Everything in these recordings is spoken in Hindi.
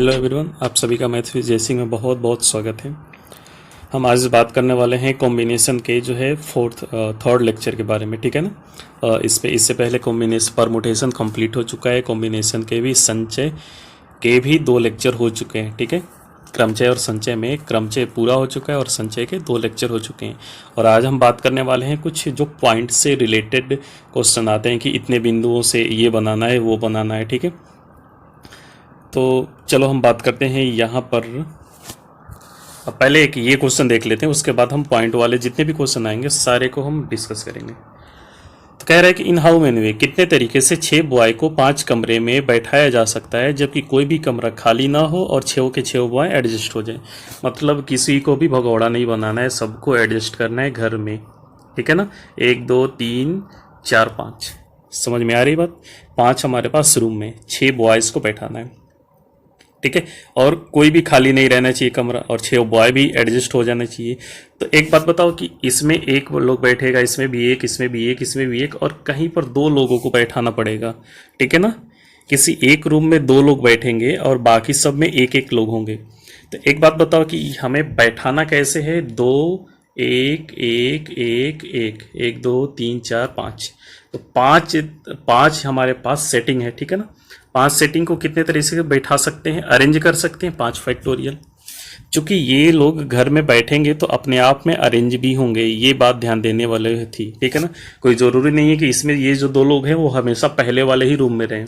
हेलो एवरीवन, आप सभी का मैथ विद जय सिंह में बहुत बहुत स्वागत है। हम आज बात करने वाले हैं कॉम्बिनेशन के जो है थर्ड लेक्चर के बारे में, ठीक है ना। इससे पहले कॉम्बिनेशन परमुटेशन कंप्लीट हो चुका है, कॉम्बिनेशन के भी संचय के भी 2 लेक्चर हो चुके हैं, ठीक है। क्रमचय और संचय में क्रमचय पूरा हो चुका है और संचय के 2 लेक्चर हो चुके हैं। और आज हम बात करने वाले हैं कुछ जो पॉइंट से रिलेटेड क्वेश्चन आते हैं कि इतने बिंदुओं से ये बनाना है वो बनाना है, ठीक है। तो चलो हम बात करते हैं यहाँ पर। अब पहले एक ये क्वेश्चन देख लेते हैं, उसके बाद हम पॉइंट वाले जितने भी क्वेश्चन आएंगे सारे को हम डिस्कस करेंगे। तो कह रहा है कि इन हाउ मेनी वे, कितने तरीके से 6 बॉय को 5 कमरे में बैठाया जा सकता है जबकि कोई भी कमरा खाली ना हो और 6 के 6 बॉय एडजस्ट हो जाए। मतलब किसी को भी भगौड़ा नहीं बनाना है, सबको एडजस्ट करना है घर में, ठीक है ना। 1 2 3 4 5, समझ में आ रही बात। 5 हमारे पास रूम में, 6 बॉयज़ को बैठाना है, ठीक है। और कोई भी खाली नहीं रहना चाहिए कमरा, और 6 बॉय भी एडजस्ट हो जाना चाहिए। तो एक बात बताओ कि इसमें एक लोग बैठेगा, इसमें भी एक, इसमें भी एक, इसमें भी एक, और कहीं पर 2 लोगों को बैठाना पड़ेगा, ठीक है ना। किसी एक रूम में 2 लोग बैठेंगे और बाकी सब में एक एक लोग होंगे। तो एक बात बताओ कि हमें बैठाना कैसे है। 2 1 1 1 1 1 2 3 4 5, तो 5 हमारे पास सेटिंग है, ठीक है ना। 5 सेटिंग को कितने तरीके से बैठा सकते हैं, अरेंज कर सकते हैं, 5 फैक्टोरियल। चूंकि ये लोग घर में बैठेंगे तो अपने आप में अरेंज भी होंगे, ये बात ध्यान देने वाले थी, ठीक है ना। कोई ज़रूरी नहीं है कि इसमें ये जो 2 लोग हैं वो हमेशा पहले वाले ही रूम में रहें।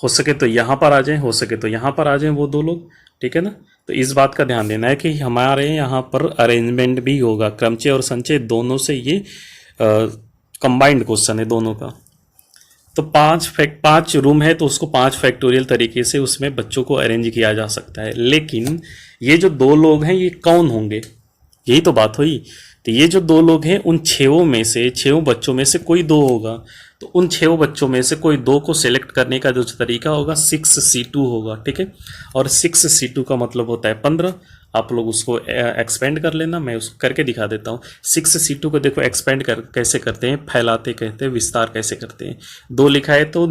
हो सके तो यहाँ पर आ जाएं, हो सके तो यहाँ पर आ जाएं वो 2 लोग, ठीक है ना। तो इस बात का ध्यान देना है कि हमारे यहाँ पर अरेंजमेंट भी होगा। क्रमचय और संचय दोनों से ये कंबाइंड क्वेश्चन है दोनों का। तो 5 रूम है तो उसको 5 फैक्टोरियल तरीके से उसमें बच्चों को अरेंज किया जा सकता है। लेकिन ये जो 2 लोग हैं ये कौन होंगे, यही तो बात हुई। तो ये जो 2 लोग हैं उन 6 बच्चों में से कोई 2 होगा। तो उन 6 बच्चों में से कोई 2 को सिलेक्ट करने का जो तरीका होगा 6C2 होगा, ठीक है। और 6C2 का मतलब होता है 15। आप लोग उसको एक्सपेंड कर लेना, मैं उसको करके दिखा देता हूँ। 6C2 को देखो एक्सपेंड कैसे करते हैं, फैलाते कहते हैं, विस्तार कैसे करते हैं। 2 लिखा है तो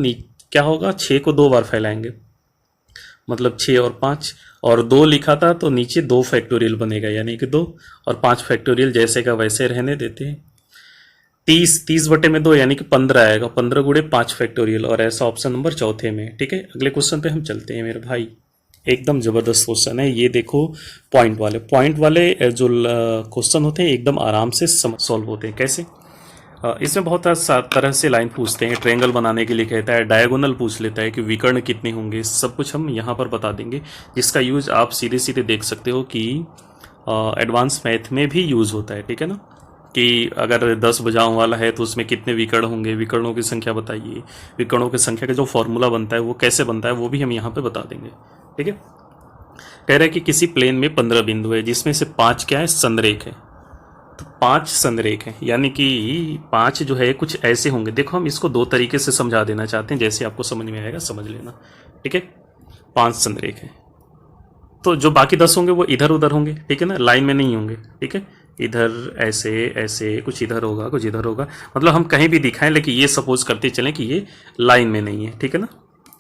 क्या होगा, 6 को 2 बार फैलाएंगे, मतलब 6 और 5। और 2 लिखा था तो नीचे 2 फैक्टोरियल बनेगा, यानी कि 2 और 5 फैक्टोरियल जैसे का वैसे रहने देते हैं। 30 बटे में 2 यानी कि 15 आएगा, 15 गुणे 5 फैक्टोरियल, और ऐसा ऑप्शन नंबर 4 में, ठीक है। अगले क्वेश्चन पे हम चलते हैं मेरे भाई। एकदम ज़बरदस्त क्वेश्चन है ये, देखो पॉइंट वाले जो क्वेश्चन होते हैं एकदम आराम से सॉल्व होते हैं। कैसे, इसमें बहुत तरह से लाइन पूछते हैं। ट्रायंगल बनाने के लिए कहता है, डायगोनल पूछ लेता है कि विकर्ण कितने होंगे, सब कुछ हम यहाँ पर बता देंगे, जिसका यूज आप सीधे सीधे देख सकते हो कि एडवांस मैथ में भी यूज़ होता है, ठीक है ना। कि अगर 10 भुजाओं वाला है तो उसमें कितने विकर्ण होंगे, विकर्णों की संख्या बताइए। विकर्णों की संख्या का जो फॉर्मूला बनता है वो कैसे बनता है वो भी हम यहाँ पे बता देंगे, ठीक है। कह रहा है कि किसी प्लेन में 15 बिंदु है जिसमें से 5 क्या है, संरेख है। तो 5 संरेख है, यानी कि 5 जो है कुछ ऐसे होंगे। देखो हम इसको 2 तरीके से समझा देना चाहते हैं, जैसे आपको समझ में आएगा समझ लेना, ठीक है। 5 संरेख है तो जो बाकी 10 होंगे वो इधर उधर होंगे, ठीक है ना, लाइन में नहीं होंगे, ठीक है। इधर ऐसे ऐसे, कुछ इधर होगा कुछ इधर होगा, मतलब हम कहीं भी दिखाएं, लेकिन ये सपोज करते चलें कि ये लाइन में नहीं है, ठीक है ना।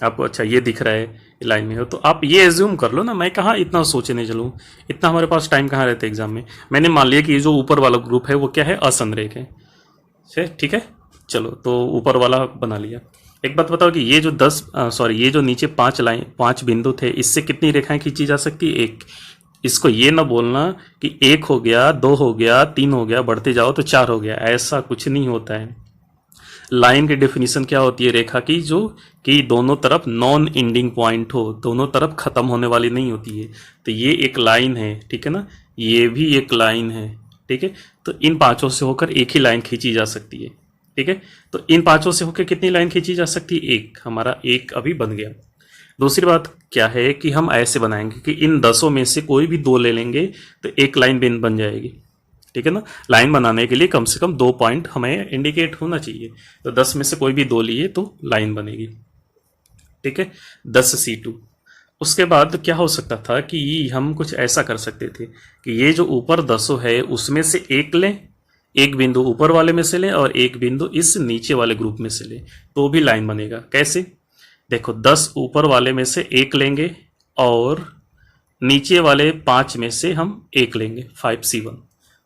आपको अच्छा ये दिख रहा है लाइन में हो तो आप ये एज्यूम कर लो ना, मैं कहाँ इतना सोचने चलूँ, इतना हमारे पास टाइम कहाँ रहता है एग्जाम में। मैंने मान लिया कि ये जो ऊपर वाला ग्रुप है वो क्या है, असंरेख है, ठीक है। चलो तो ऊपर वाला बना लिया। एक बात बताओ कि ये जो ये जो नीचे 5 बिंदु थे, इससे कितनी रेखाएं खींची जा सकती है, 1। इसको ये ना बोलना कि 1 हो गया, 2 हो गया, 3 हो गया, बढ़ते जाओ तो 4 हो गया, ऐसा कुछ नहीं होता है। लाइन की डेफिनेशन क्या होती है रेखा की, जो कि दोनों तरफ नॉन एंडिंग पॉइंट हो, दोनों तरफ खत्म होने वाली नहीं होती है। तो ये एक लाइन है, ठीक है ना, ये भी एक लाइन है, ठीक है। तो इन 5 से होकर एक ही लाइन खींची जा सकती है, ठीक है। तो इन 5 से होकर कितनी लाइन खींची जा सकती है, 1। हमारा 1 अभी बन गया। दूसरी बात क्या है कि हम ऐसे बनाएंगे कि इन 10 में से कोई भी 2 ले लेंगे तो एक लाइन बन जाएगी, ठीक है ना। लाइन बनाने के लिए कम से कम 2 पॉइंट हमें इंडिकेट होना चाहिए। तो 10 में से कोई भी 2 लिए तो लाइन बनेगी, ठीक है। 10C2। उसके बाद क्या हो सकता था कि हम कुछ ऐसा कर सकते थे कि ये जो ऊपर 10 है उसमें से एक लें, एक बिंदु ऊपर वाले में से लें और एक बिंदु इस नीचे वाले ग्रुप में से लें, तो भी लाइन बनेगा। कैसे, देखो 10 ऊपर वाले में से एक लेंगे, और नीचे वाले 5 में से हम 1 लेंगे 5C1।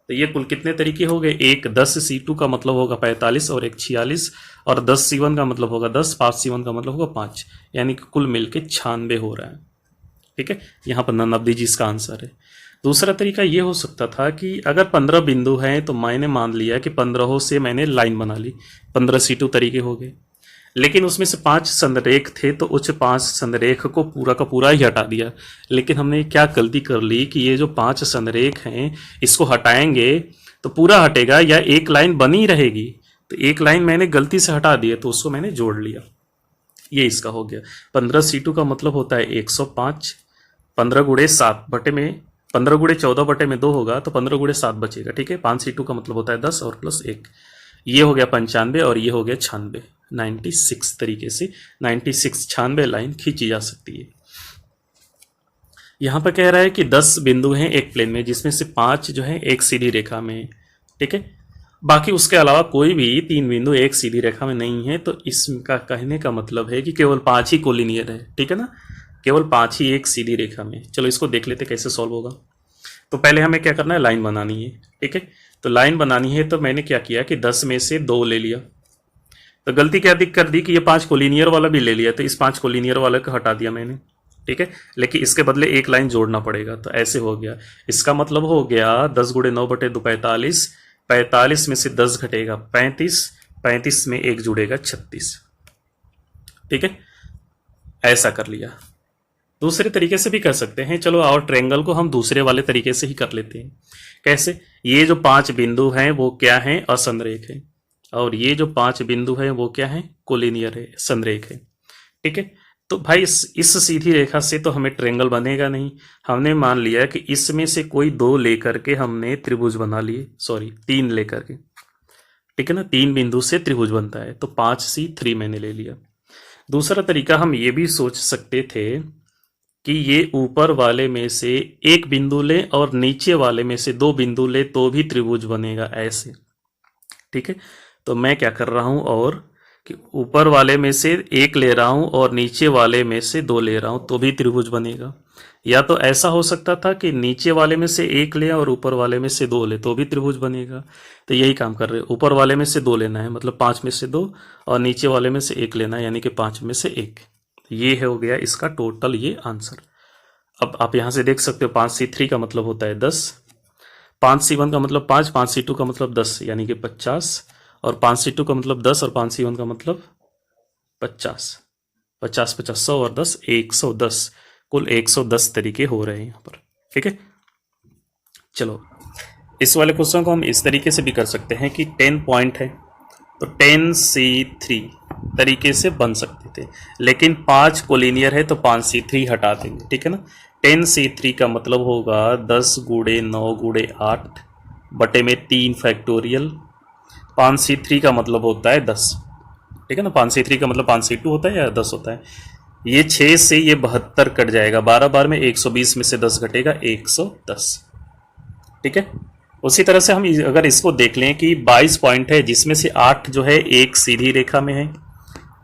तो ये कुल कितने तरीके हो गए, एक 10C2 का मतलब होगा 45 और एक 46, और 10C1 का मतलब होगा 10, 5C1 का मतलब होगा 5, यानी कि कुल मिलके 96 हो रहा है। ठीक है, यहाँ पर नब्बे जी इसका आंसर है। दूसरा तरीका ये हो सकता था कि अगर 15 बिंदु हैं तो मैंने मान लिया कि 15 से मैंने लाइन बना ली, 15C2 तरीके हो गए। लेकिन उसमें से 5 संरेख थे तो उच्च 5 संरेख को पूरा का पूरा ही हटा दिया। लेकिन हमने क्या गलती कर ली कि ये जो 5 संरेख हैं इसको हटाएंगे तो पूरा हटेगा या एक लाइन बनी रहेगी, तो एक लाइन मैंने गलती से हटा दी तो उसको मैंने जोड़ लिया। ये इसका हो गया। 15C2 का मतलब होता है 105, 15 गुणे 7 बटे में 15 गुणे 14 बटे में 2 होगा तो 15 गुणे 7 बचेगा। ठीक है, 5C2 का मतलब होता है 10 और प्लस 1, ये हो गया 95 और ये हो गया 96। 96 तरीके से 96 लाइन खींची जा सकती है। यहां पर कह रहा है कि 10 बिंदु हैं एक प्लेन में जिसमें से 5 जो है एक सीधी रेखा में। ठीक है, बाकी उसके अलावा कोई भी 3 बिंदु एक सीधी रेखा में नहीं है, तो इसका कहने का मतलब है कि केवल 5 ही कोलिनियर है। ठीक है ना, केवल 5 ही एक सीधी रेखा में। चलो इसको देख लेते कैसे सॉल्व होगा। तो पहले हमें क्या करना है, लाइन बनानी है। ठीक है, तो लाइन बनानी है तो मैंने क्या किया कि 10 में से 2 ले लिया। तो गलती क्या कर दी कि ये 5 कोलिनियर वाला भी ले लिया, तो इस 5 कोलिनियर वाले को हटा दिया मैंने। ठीक है, लेकिन इसके बदले एक लाइन जोड़ना पड़ेगा, तो ऐसे हो गया। इसका मतलब हो गया 10 गुणे 9 बटे 2 45, 45 में से 10 घटेगा 35, 35 में 1 जुड़ेगा 36। ठीक है, ऐसा कर लिया। दूसरे तरीके से भी कर सकते हैं। चलो और ट्रायंगल को हम दूसरे वाले तरीके से ही कर लेते हैं। कैसे, ये जो 5 बिंदु हैं वो क्या हैं, असंरेख है, और ये जो 5 बिंदु हैं वो क्या है, कोलिनियर है, संरेख है। ठीक है, तो भाई इस सीधी रेखा से तो हमें ट्रायंगल बनेगा नहीं। हमने मान लिया कि इसमें से कोई 2 लेकर के हमने त्रिभुज बना लिए, सॉरी 3 लेकर के। ठीक है ना, 3 बिंदु से त्रिभुज बनता है, तो 5C3 मैंने ले लिया। दूसरा तरीका हम ये भी सोच सकते थे कि ये ऊपर वाले में से एक बिंदु ले और नीचे वाले में से 2 बिंदु ले तो भी त्रिभुज बनेगा, ऐसे। ठीक है, तो मैं क्या कर रहा हूं और कि ऊपर वाले में से 1 ले रहा हूं और नीचे वाले में से 2 ले रहा हूं तो भी त्रिभुज बनेगा। या तो ऐसा हो सकता था कि नीचे वाले में से 1 ले और ऊपर वाले में से 2 ले तो भी त्रिभुज बनेगा। तो यही काम कर रहे हैं, ऊपर वाले में से 2 लेना है मतलब 5 में से 2, और नीचे वाले में से 1 लेना है यानी कि 5 में से 1। ये हो गया इसका टोटल ये आंसर। अब आप यहां से देख सकते हो 5C3 का मतलब होता है 10, 5C1 का मतलब 5, 5C2 का मतलब 10 यानी कि 50, और 5C2 का मतलब 10 और 5C1 का मतलब 50, 50 50 100 और 10 110, कुल 110 तरीके हो रहे हैं यहाँ पर। ठीक है, चलो इस वाले क्वेश्चन को हम इस तरीके से भी कर सकते हैं कि 10 पॉइंट है तो 10C3 तरीके से बन सकते थे, लेकिन 5 कोलिनियर है तो 5C3 हटा देंगे। ठीक है ना, 10C3 का मतलब होगा 10 गुणे 9 गुणे 8 बटे में 3 फैक्टोरियल। 5C3 का मतलब होता है 10। ठीक है ना, 5C3 का मतलब 5C2 होता है या 10 होता है। ये 6 से ये 72 कट जाएगा, 12 बार में 120 में से 10 घटेगा 110। ठीक है, उसी तरह से हम अगर इसको देख लें कि 22 पॉइंट है जिसमें से 8 जो है एक सीधी रेखा में है।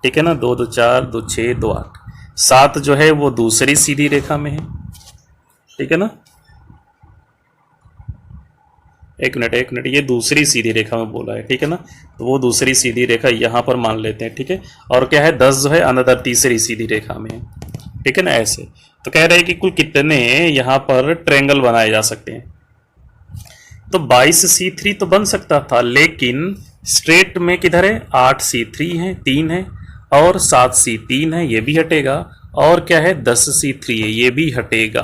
ठीक है ना, 2 2 4 2 6 2 8, 7 जो है वो दूसरी सीधी रेखा में है। ठीक है ना, एक मिनट, ये दूसरी सीधी रेखा में बोला है। ठीक है ना, तो वो दूसरी सीधी रेखा यहां पर मान लेते हैं। ठीक है, और क्या है 10 जो है अनदर तीसरी सीधी रेखा में है। ठीक है ना, ऐसे तो कह रहे हैं कि कुल कितने यहां पर ट्रायंगल बनाए जा सकते हैं। तो 22C3 तो बन सकता था, लेकिन स्ट्रेट में किधर है, 8C3 है, 3 है, और 7C3 है, ये भी हटेगा, और क्या है 10C3 है, ये भी हटेगा।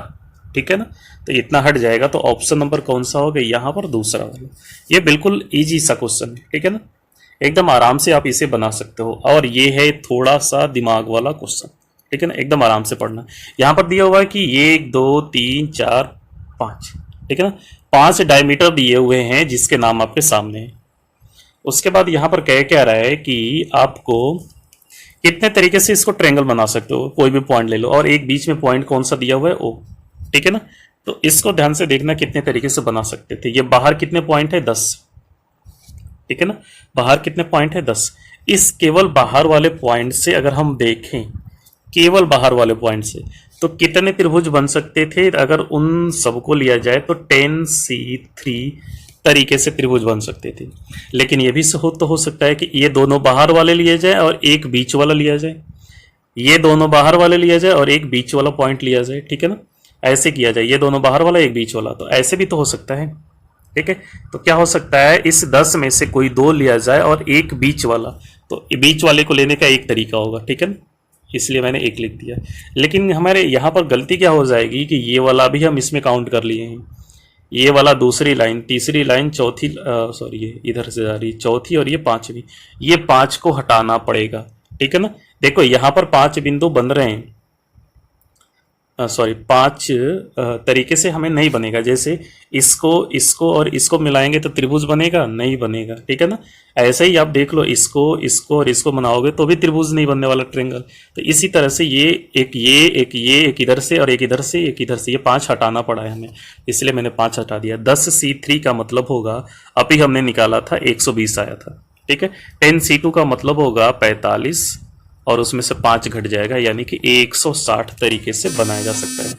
ठीक है ना, तो इतना हट जाएगा, तो ऑप्शन नंबर कौन सा होगा यहाँ पर, दूसरा वाला। ये बिल्कुल इजी सा क्वेश्चन है। ठीक है ना, एकदम आराम से आप इसे बना सकते हो, और ये है थोड़ा सा दिमाग वाला क्वेश्चन। ठीक है ना, एकदम आराम से पढ़ना। यहाँ पर दिया हुआ है कि 1 2 3 4 5। ठीक है ना, 5 डायमीटर दिए हुए हैं जिसके नाम आपके सामने है। उसके बाद यहाँ पर कह क्या रहा है कि आपको कितने तरीके से इसको ट्रायंगल बना सकते हो, कोई भी पॉइंट ले लो, और एक बीच में पॉइंट कौन सा दिया हुआ है, ओ। ठीक है ना, तो इसको ध्यान से देखना कितने तरीके से बना सकते थे। ये बाहर कितने पॉइंट है, 10। ठीक है ना, बाहर कितने पॉइंट है, 10। इस केवल बाहर वाले पॉइंट से अगर हम देखें, केवल बाहर वाले पॉइंट से, तो कितने त्रिभुज बन सकते थे अगर उन सबको लिया जाए? तो 10C3 तरीके से त्रिभुज बन सकते थे। लेकिन ये भी तो हो सकता है कि ये दोनों बाहर वाले लिए जाए और एक बीच वाला लिया जाए, ये दोनों बाहर वाले लिया जाए और एक बीच वाला पॉइंट लिया जाए, ठीक है ना, ऐसे किया जाए, ये दोनों बाहर वाला एक बीच वाला, तो ऐसे भी तो हो सकता है। ठीक है, तो क्या हो सकता है, इस 10 में से कोई 2 लिया जाए और एक बीच वाला, तो बीच वाले को लेने का एक तरीका होगा, ठीक है ना, इसलिए मैंने एक लिख दिया। लेकिन हमारे यहाँ पर गलती क्या हो जाएगी कि ये वाला भी हम इसमें काउंट कर लिए हैं, ये वाला दूसरी लाइन, तीसरी लाइन, चौथी, सॉरी ये इधर से जा रही, चौथी और ये पांचवी, ये 5 को हटाना पड़ेगा, ठीक है ना। देखो यहाँ पर 5 बिंदु बन रहे हैं, सॉरी 5 तरीके से हमें नहीं बनेगा। जैसे इसको इसको और इसको मिलाएंगे तो त्रिभुज बनेगा, नहीं बनेगा, ठीक है ना। ऐसे ही आप देख लो, इसको इसको और इसको बनाओगे तो भी त्रिभुज नहीं बनने वाला, ट्रायंगल। तो इसी तरह से ये एक इधर से और एक इधर से, एक इधर से, ये 5 हटाना पड़ा है हमें, इसलिए मैंने 5 हटा दिया। 10C3 का मतलब होगा, अभी हमने निकाला था 120 आया था, ठीक है। 10C2 का मतलब होगा 45 और उसमें से 5 घट जाएगा, यानी कि 160 तरीके से बनाया जा सकता है।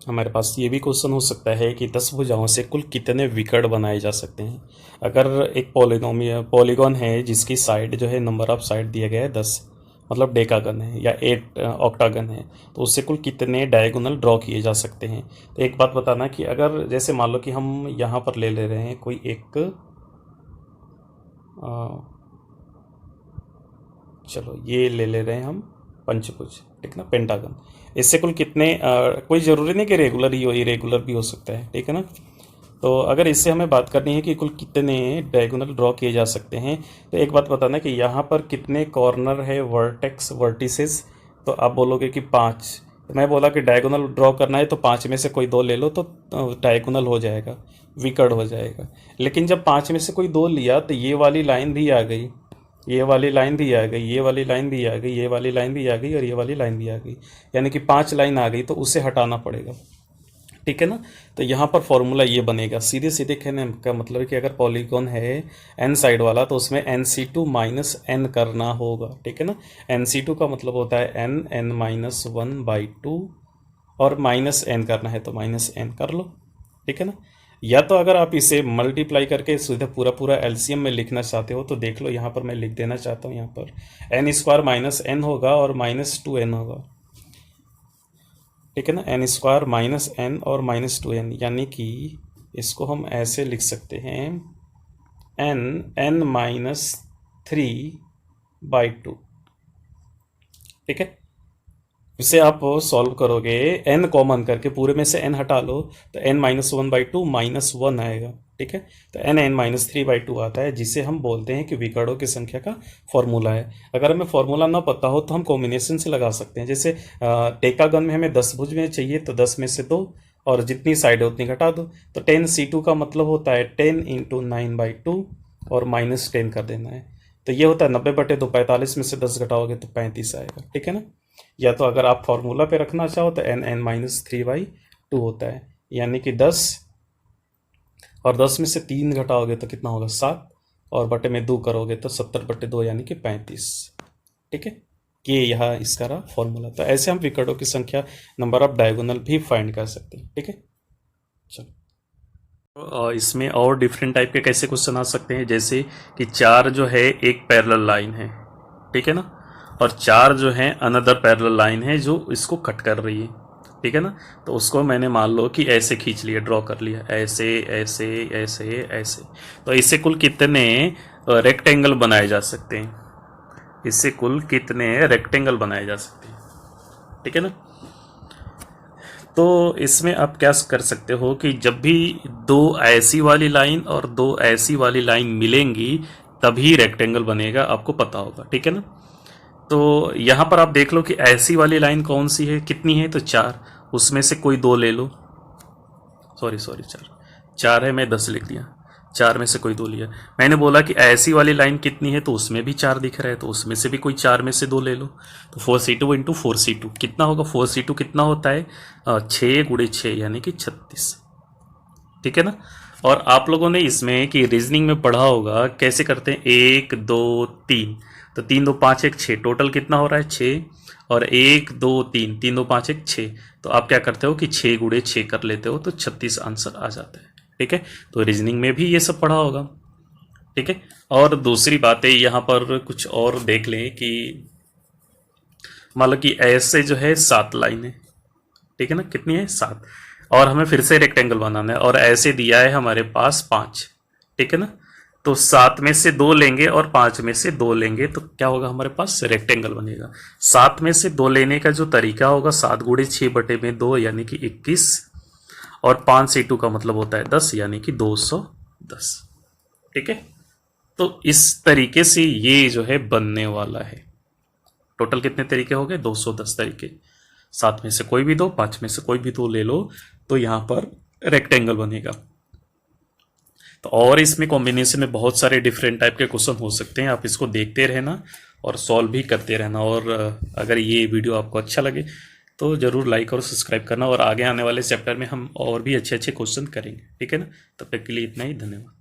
हमारे पास ये भी क्वेश्चन हो सकता है कि 10 भुजाओं से कुल कितने विकर्ण बनाए जा सकते हैं। अगर एक पॉलीगॉन है जिसकी साइड जो है, नंबर ऑफ साइड दिया गया है 10, मतलब डेकागन है या 8 ऑक्टागन है, तो उससे कुल कितने डायगोनल ड्रॉ किए जा सकते हैं। तो एक बात बताना कि अगर जैसे मान लो कि हम यहाँ पर ले रहे हैं कोई एक, चलो ये ले रहे हैं हम पंचभुज, ठीक ना, पेंटागन। इससे कुल कितने, कोई ज़रूरी नहीं कि रेगुलर ही हो, इरेगुलर भी हो सकता है, ठीक है ना। तो अगर इससे हमें बात करनी है कि कुल कितने डायगोनल ड्रॉ किए जा सकते हैं, तो एक बात बताना कि यहाँ पर कितने कॉर्नर है, वर्टिसेस, तो आप बोलोगे कि 5। तो मैं बोला कि डायगोनल ड्रॉ करना है तो 5 में से कोई 2 ले लो तो डायगोनल हो जाएगा, विकर्ण हो जाएगा। लेकिन जब 5 में से कोई 2 लिया तो ये वाली लाइन भी आ गई, ये वाली लाइन भी आ गई, ये वाली लाइन भी आ गई, ये वाली लाइन भी आ गई और ये वाली लाइन भी आ गई, यानी कि 5 लाइन आ गई, तो उसे हटाना पड़ेगा, ठीक है ना। तो यहाँ पर फॉर्मूला ये बनेगा, सीधे सीधे कहने का मतलब कि अगर पॉलीगॉन है n साइड वाला तो उसमें NC2 माइनस n करना होगा, ठीक है ना। NC2 का मतलब होता है n(n-1/2) और माइनस n करना है तो माइनस n कर लो, ठीक है ना। या तो अगर आप इसे मल्टीप्लाई करके सीधे पूरा एलसीएम में लिखना चाहते हो तो देख लो, यहाँ पर मैं लिख देना चाहता हूँ, यहाँ पर n² माइनस n होगा और -2n होगा, ठीक है ना। n² - n और -2n, यानी कि इसको हम ऐसे लिख सकते हैं n(n-3/2), ठीक है। इसे आप सॉल्व करोगे, n कॉमन करके पूरे में से n हटा लो तो n-1/2 -1 आएगा, ठीक है। तो n(n-3/2) आता है, जिसे हम बोलते हैं कि विकर्णों की संख्या का फॉर्मूला है। अगर हमें फॉर्मूला ना पता हो तो हम कॉम्बिनेशन से लगा सकते हैं। जैसे डेकागन में हमें 10 भुज में चाहिए तो 10 में से 2 और जितनी साइड है उतनी घटा दो, तो 10C2 का मतलब होता है 10 × 9/2 और -10 कर देना है, तो ये होता है 90/2। 45 में से 10 घटाओगे तो 35 आएगा, ठीक है ना। या तो अगर आप फॉर्मूला पे रखना चाहो तो n(n-3/2) होता है, यानी कि 10 और 10 में से 3 घटाओगे तो कितना होगा, 7, और बटे में 2 करोगे तो 70/2 यानी कि 35, ठीक है। ये यहाँ इसका रहा फॉर्मूला। तो ऐसे हम विकर्णों की संख्या, नंबर ऑफ डायगोनल भी फाइंड कर सकते हैं, ठीक है। चलो, इसमें और डिफरेंट टाइप के कैसे क्वेश्चन आ सकते हैं, जैसे कि 4 जो है एक पैरेलल लाइन है, ठीक है ना, और 4 जो है अनदर पैरेलल लाइन है जो इसको कट कर रही है, ठीक है ना। तो उसको मैंने मान लो कि ऐसे खींच लिया, ड्रॉ कर लिया, ऐसे ऐसे ऐसे ऐसे, तो इससे कुल कितने रेक्टेंगल बनाए जा सकते हैं, इससे कुल कितने रेक्टेंगल बनाए जा सकते हैं, ठीक है ना। तो इसमें आप क्या कर सकते हो कि जब भी 2 ऐसी वाली लाइन और 2 ऐसी वाली लाइन मिलेंगी तभी रेक्टेंगल बनेगा, आपको पता होगा, ठीक है ना। तो यहाँ पर आप देख लो कि ऐसी वाली लाइन कौन सी है, कितनी है, तो 4, उसमें से कोई 2 ले लो, सॉरी 4 है, मैं 10 लिख दिया, 4 में से कोई 2 लिया। मैंने बोला कि ऐसी वाली लाइन कितनी है, तो उसमें भी 4 दिख रहा है, तो उसमें से भी कोई 4 में से 2 ले लो। तो 4C2 × 4C2 कितना होगा, 4C2 कितना होता है, 6 × 6 यानी कि 36, ठीक है ना। और आप लोगों ने इसमें कि रीजनिंग में पढ़ा होगा कैसे करते हैं, 1 2 3, तो 3 2 5 1 6, टोटल कितना हो रहा है 6, और 1 2 3, 3 2 5 1 6, तो आप क्या करते हो कि 6 गुणे 6 कर लेते हो तो 36 आंसर आ जाता है। ठीक है, तो रीजनिंग में भी ये सब पढ़ा होगा। ठीक है, और दूसरी बात है यहाँ पर कुछ और देख लें कि मान लो कि ऐसे जो है 7 लाइन है, ठीक है ना, कितनी है 7, और हमें फिर से रेक्टेंगल बनाना है और ऐसे दिया है हमारे पास 5, ठीक है ना, तो 7 में से 2 लेंगे और 5 में से 2 लेंगे तो क्या होगा, हमारे पास रेक्टेंगल बनेगा। 7 में से 2 लेने का जो तरीका होगा 7 गुणे 6 बटे में 2 यानी कि 21, और 5 से 2 का मतलब होता है 10 यानी कि 210। ठीक है, तो इस तरीके से ये जो है बनने वाला है। टोटल कितने तरीके हो गए, 210 तरीके। 7 में से कोई भी 2, 5 में से कोई भी 2 ले लो तो यहां पर रेक्टेंगल बनेगा। तो और इसमें कॉम्बिनेशन में बहुत सारे डिफरेंट टाइप के क्वेश्चन हो सकते हैं, आप इसको देखते रहना और सॉल्व भी करते रहना। और अगर ये वीडियो आपको अच्छा लगे तो ज़रूर लाइक और सब्सक्राइब करना, और आगे आने वाले चैप्टर में हम और भी अच्छे अच्छे क्वेश्चन करेंगे। ठीक है ना, तब तक के लिए इतना ही, धन्यवाद।